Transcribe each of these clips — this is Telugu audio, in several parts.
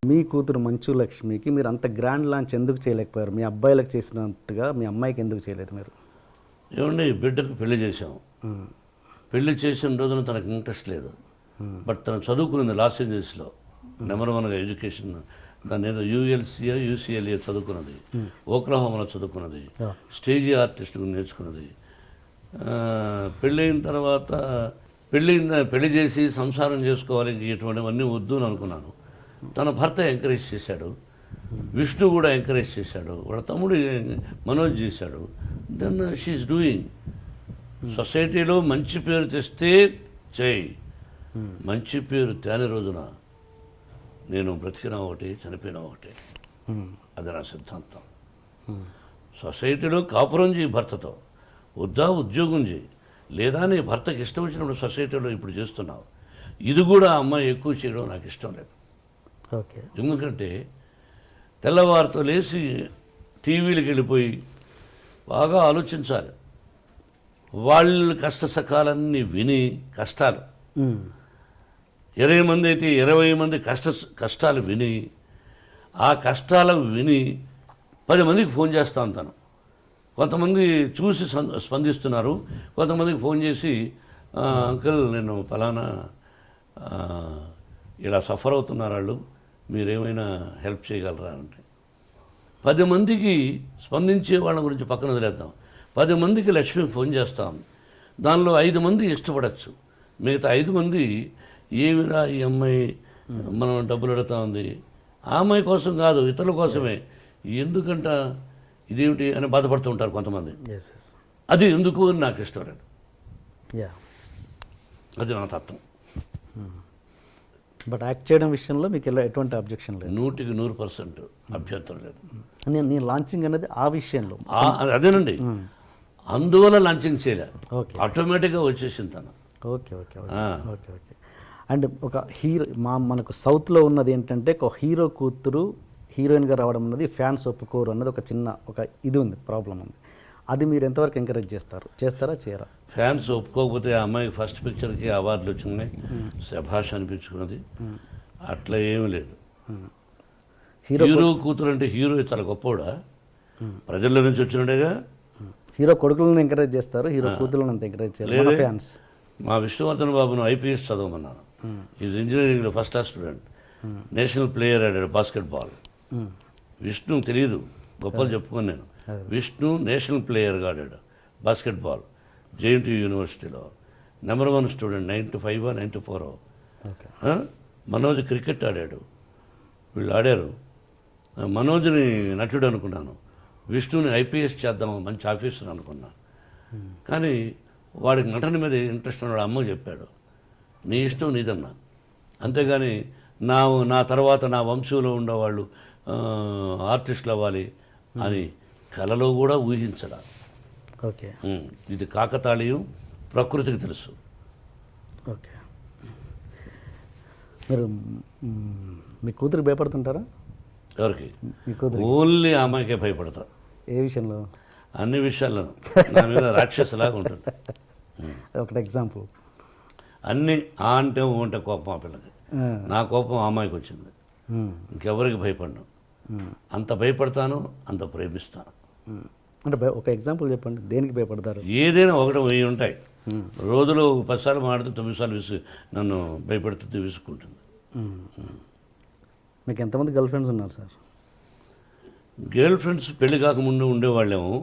మీ కూతురు మంచు లక్ష్మికి మీరు అంత గ్రాండ్ లాంచ్ ఎందుకు చేయలేకపోయారు? మీ అబ్బాయిలకు చేసినట్టుగా మీ అమ్మాయికి ఎందుకు చేయలేదు మీరు? ఏమండి, బిడ్డకు పెళ్లి చేసాం. పెళ్లి చేసిన రోజున తనకు ఇంట్రెస్ట్ లేదు. బట్ తను చదువుకున్నది లాస్ ఏంజల్స్లో నెంబర్ 1గా ఎడ్యుకేషన్. దాన్ని ఏదో యూఎల్సీఏ యూసీఎల్ఏ చదువుకున్నది, ఓక్లహోమాలో చదువుకున్నది, స్టేజీ ఆర్టిస్ట్ నేర్చుకున్నది. పెళ్ళైన తర్వాత పెళ్లి చేసి సంసారం చేసుకోవాలి, ఇంక ఇటువంటివన్నీ వద్దు అని అనుకున్నాను. తన భర్త ఎంకరేజ్ చేశాడు, విష్ణు కూడా ఎంకరేజ్ చేశాడు, వాళ్ళ తమ్ముడు మనోజ్ చేశాడు. Then she is doing. సొసైటీలో మంచి పేరు తెస్తే చేయి, మంచి పేరు తేని రోజున నేను బ్రతికినా ఒకటి, చనిపోయినా ఒకటి. అది నా సిద్ధాంతం. సొసైటీలో కాపురం చేయి భర్తతో, వద్దా ఉద్యోగం చేయి, లేదా నీ భర్తకి ఇష్టం వచ్చినప్పుడు సొసైటీలో ఇప్పుడు చేస్తున్నావు. ఇది కూడా అమ్మాయి ఎక్కువ చేయడం నాకు ఇష్టం లేదు. ఓకే. ఎందుకంటే తెల్లవారితో లేచి టీవీలకు వెళ్ళిపోయి బాగా ఆలోచించాలి. వాళ్ళ కష్ట సకాలన్నీ విని కష్టాలు 20 మంది అయితే 20 మంది కష్టాలు విని, ఆ కష్టాలు విని 10 మందికి ఫోన్ చేస్తాను. తను కొంతమంది చూసి స్పందిస్తున్నారు, కొంతమందికి ఫోన్ చేసి అంకుల్ నేను ఫలానా ఇలా సఫర్ అవుతున్నారు వాళ్ళు, మీరేమైనా హెల్ప్ చేయగలరా అంటే 10 మందికి స్పందించే వాళ్ళ గురించి పక్కన వదిలేద్దాం. 10 మందికి లక్ష్మికి ఫోన్ చేస్తాం. దానిలో 5 మంది ఇష్టపడచ్చు, మిగతా 5 మంది ఏమిరా ఈ అమ్మాయి మనం డబ్బులు అడుగుతా ఉంది, ఆ అమ్మాయి కోసం కాదు ఇతరుల కోసమే, ఎందుకంట ఇదేమిటి అని బాధపడుతూ ఉంటారు కొంతమంది. అది ఎందుకు అని నాకు ఇష్టం లేదు. అది నా తత్వం. బట్ యాక్ట్ చేయడం విషయంలో మీకు ఎటువంటి అబ్జెక్షన్ లేదు? 100% అభ్యంతరం లేదు. నేను లాంచింగ్ అనేది ఆ విషయంలో అదేనండి, అందువల్ల లాంచింగ్ చేయలే, ఓకే, ఆటోమేటిక్గా వచ్చేసింది తను. Okay okay okay okay. And ఒక హీరో మనకు సౌత్లో ఉన్నది ఏంటంటే ఒక హీరో కూతురు హీరోయిన్గా రావడం అన్నది ఫ్యాన్స్ ఒప్పుకోరు అన్నది ఒక ఇది ఉంది, ప్రాబ్లం ఉంది. అది మీరు ఎంతవరకు ఎంకరేజ్ చేస్తారా చేయరా? ఫ్యాన్స్ ఒప్పుకోకపోతే ఆ అమ్మాయికి ఫస్ట్ పిక్చర్కి అవార్డులు వచ్చినాయి, శభాష్ అనిపించుకున్నది. అట్లా ఏమీ లేదు. హీరో కూతురు అంటే హీరో చాలా గొప్పవాడా? ప్రజల నుంచి వచ్చినట్టుగా హీరో కొడుకులను ఎంకరేజ్ చేస్తారు, హీరో కూతురులను అంత ఎంకరేజ్ చేయలేదు ఫ్యాన్స్. మా విష్ణువర్ధన్ బాబును ఐపీఎస్ చదవమన్నాను. ఈజ్ ఇంజనీరింగ్లో first class student, national player ఆడాడు బాస్కెట్బాల్. విష్ణు తెలియదు, గొప్పలు చెప్పుకొని నేను. విష్ణు నేషనల్ ప్లేయర్గా ఆడాడు బాస్కెట్బాల్ జేఎన్టీ యూనివర్సిటీలో, నెంబర్ 1 స్టూడెంట్, 95 94. మనోజ్ క్రికెట్ ఆడాడు, వీళ్ళు ఆడారు. మనోజ్ని నటుడు అనుకున్నాను, విష్ణుని ఐపీఎస్ చేద్దాం మంచి ఆఫీసర్ అనుకున్నాను. కానీ వాడికి నటన మీద ఇంట్రెస్ట్ ఉన్నాడు. అమ్మకు చెప్పాడు, నీ ఇష్టం నీదన్నా, అంతేగాని నా తర్వాత నా వంశంలో ఉండేవాళ్ళు ఆర్టిస్టులు అవ్వాలి అని కలలో కూడా ఊహించడా. ఓకే, ఇది కాకతాళీయం, ప్రకృతికి తెలుసు. ఓకే. మీరు మీ కూతురికి భయపడుతుంటారా? ఎవరికి? మీ కూతురు. ఓన్లీ ఆ అమ్మాయికే భయపడతా. ఏ విషయంలో? అన్ని విషయాల్లో నా మీద రాక్షసులాగా ఉంటుంది. ఒకటి ఎగ్జాంపుల్. అన్నీ ఆ అంటే ఓ అంటే కోపం ఆ పిల్లకి, నా కోపం ఆ అమ్మాయికి వచ్చింది. ఇంకెవరికి భయపడను, అంత భయపడతాను, అంత ప్రేమిస్తాను. అంటే ఒక ఎగ్జాంపుల్ చెప్పండి, దేనికి భయపడతారు? ఏదైనా 1 10 ఉంటాయి. రోజులో 10 సార్లు మాడితే 9 సార్లు నన్ను భయపెడుతుంది, విసుక్కుంటుంది. మీకు ఎంతమంది గర్ల్ ఫ్రెండ్స్ ఉన్నారు సార్? గర్ల్ ఫ్రెండ్స్ పెళ్లి కాకముందు ఉండేవాళ్ళేమో.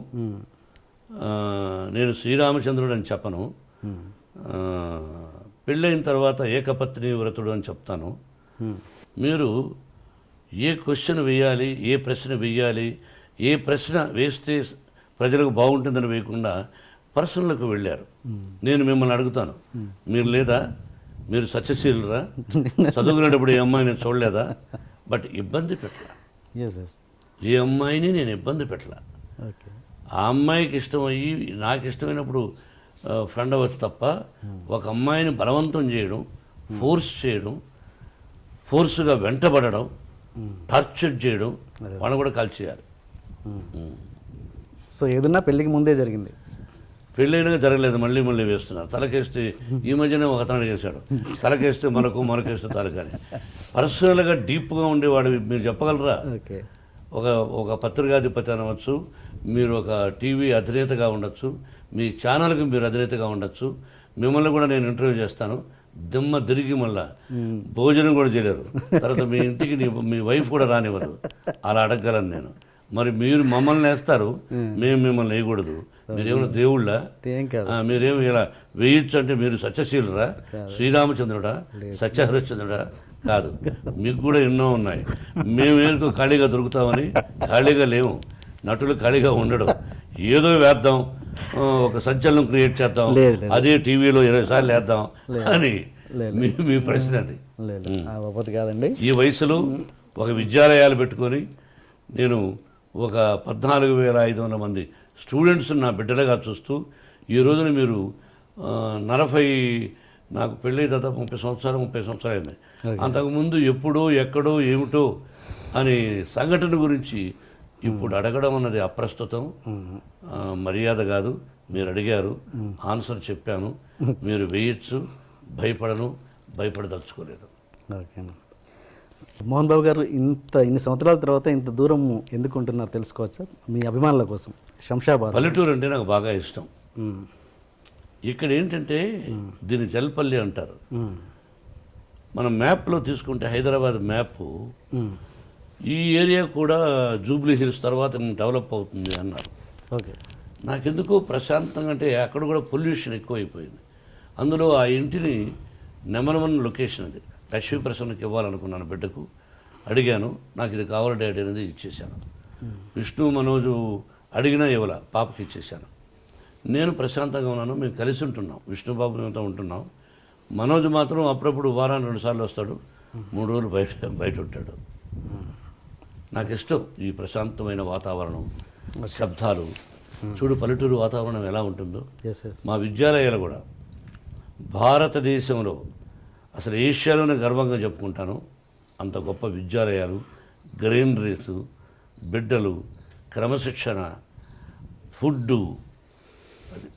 నేను శ్రీరామచంద్రుడు అని చెప్పను, పెళ్ళైన తర్వాత ఏకపత్ని వ్రతుడు అని చెప్తాను. మీరు ఏ క్వశ్చన్ వేయాలి, ఏ ప్రశ్న వేయాలి, ఏ ప్రశ్న వేస్తే ప్రజలకు బాగుంటుందని వేయకుండా పర్సనల్కి వెళ్ళారు. నేను మిమ్మల్ని అడుగుతాను, మీరు లేదా, మీరు సత్యశీలురా, చదువుకునేటప్పుడు ఏ అమ్మాయి నేను చూడలేదా? బట్ ఇబ్బంది పెట్టలా, ఏ అమ్మాయిని నేను ఇబ్బంది పెట్టలా. ఆ అమ్మాయికి ఇష్టమయ్యి నాకు ఇష్టమైనప్పుడు ఫ్రెండ్ అవ్వచ్చు తప్ప ఒక అమ్మాయిని బలవంతం చేయడం, ఫోర్స్ చేయడం, ఫోర్స్గా వెంటబడడం, టార్చర్ చేయడం, వాళ్ళని కూడా కాల్చేయాలి. సో ఏదన్నా పెళ్ళికి ముందే జరిగింది? పెళ్ళైనా జరగలేదు, మళ్ళీ మళ్ళీ వేస్తున్నారు. తలకేస్తే ఈ మధ్యనే ఒక అతను అడిగేశాడు, తలకేస్తే మనకేస్తే తలకని. పర్సనల్గా డీప్గా ఉండేవాడు మీరు చెప్పగలరా? ఓకే. ఒక పత్రికాధిపతి అనవచ్చు, మీరు ఒక టీవీ అధినేతగా ఉండొచ్చు, మీ ఛానల్కి మీరు అధినేతగా ఉండొచ్చు, మిమ్మల్ని కూడా నేను ఇంటర్వ్యూ చేస్తాను, దిమ్మ తిరిగి మళ్ళా భోజనం కూడా చేయలేరు, తర్వాత మీ ఇంటికి మీ వైఫ్ కూడా రానివ్వదు, అలా అడగగలను నేను. మరి మీరు మమ్మల్ని వేస్తారు, మేము మిమ్మల్ని వేయకూడదు. మీరేమైనా దేవుళ్ళ? ఏం కాదు. మీరేమి ఇలా వేయచ్చు అంటే మీరు సత్యశీలురా, శ్రీరామచంద్రుడా, సత్యహరిశ్చంద్రుడా? కాదు, మీకు కూడా ఎన్నో ఉన్నాయి. మేము ఏనుకో ఖాళీగా దొరుకుతామని ఖాళీగా లేవు. నటులు ఖాళీగా ఉండడం, ఏదో వేద్దాం, ఒక సంచలనం క్రియేట్ చేద్దాం, అదే టీవీలో 20 సార్లు వేద్దాం అని మీ ప్రశ్న అది. లేదు కాదండి. ఈ వయసులో ఒక విద్యాలయాలు పెట్టుకొని నేను ఒక 14,500 మంది స్టూడెంట్స్ నా బిడ్డలుగా చూస్తూ, ఈ రోజున మీరు 40, నాకు పెళ్ళి దాదాపు 30 సంవత్సరాలు అయింది. అంతకుముందు ఎప్పుడో ఎక్కడో ఏమిటో అని సంఘటన గురించి ఇప్పుడు అడగడం అన్నది అప్రస్తుతం, మర్యాద కాదు. మీరు అడిగారు, ఆన్సర్ చెప్పాను. మీరు వేయచ్చు, భయపడదలుచుకోలేదు. ఓకే. మోహన్ బాబు గారు ఇన్ని సంవత్సరాల తర్వాత ఇంత దూరం ఎందుకు ఉంటున్నారు తెలుసుకోవచ్చా? మీ అభిమానుల కోసం. శంషాబాద్ పల్లెటూరు అంటే నాకు బాగా ఇష్టం. ఇక్కడ ఏంటంటే దీన్ని జల్పల్లి అంటారు. మనం మ్యాప్లో తీసుకుంటే హైదరాబాద్ మ్యాప్, ఈ ఏరియా కూడా జూబ్లీ హిల్స్ తర్వాత డెవలప్ అవుతుంది అన్నారు. ఓకే. నాకెందుకో ప్రశాంతంగా, అంటే అక్కడ కూడా పొల్యూషన్ ఎక్కువైపోయింది. అందులో ఆ ఇంటిని నెంబర్ 1 లొకేషన్ అది, లక్ష్మీ ప్రసన్నకి ఇవ్వాలనుకున్నాను. బిడ్డకు అడిగాను, నాకు ఇది కావాలి డాడీ అనేది ఇచ్చేశాను. విష్ణు మనోజు అడిగినా ఇవ్వాల, పాపకి ఇచ్చేశాను. నేను ప్రశాంతంగా ఉన్నాను, మేము కలిసి ఉంటున్నాం, విష్ణుబాబు మేమంతా ఉంటున్నాం. మనోజ్ మాత్రం అప్పుడప్పుడు వారానికి 2 సార్లు వస్తాడు, 3 రోజులు బయట ఉంటాడు. నాకు ఇష్టం ఈ ప్రశాంతమైన వాతావరణం, శబ్దాలు. చూడు పల్లెటూరు వాతావరణం ఎలా ఉంటుందో. మా విద్యాలయాలు కూడా భారతదేశంలో, అసలు ఏషియాలోనే గర్వంగా చెప్పుకుంటాను, అంత గొప్ప విద్యాలయాలు, గ్రీనరీస్, బిడ్డలు, క్రమశిక్షణ, ఫుడ్డు. అది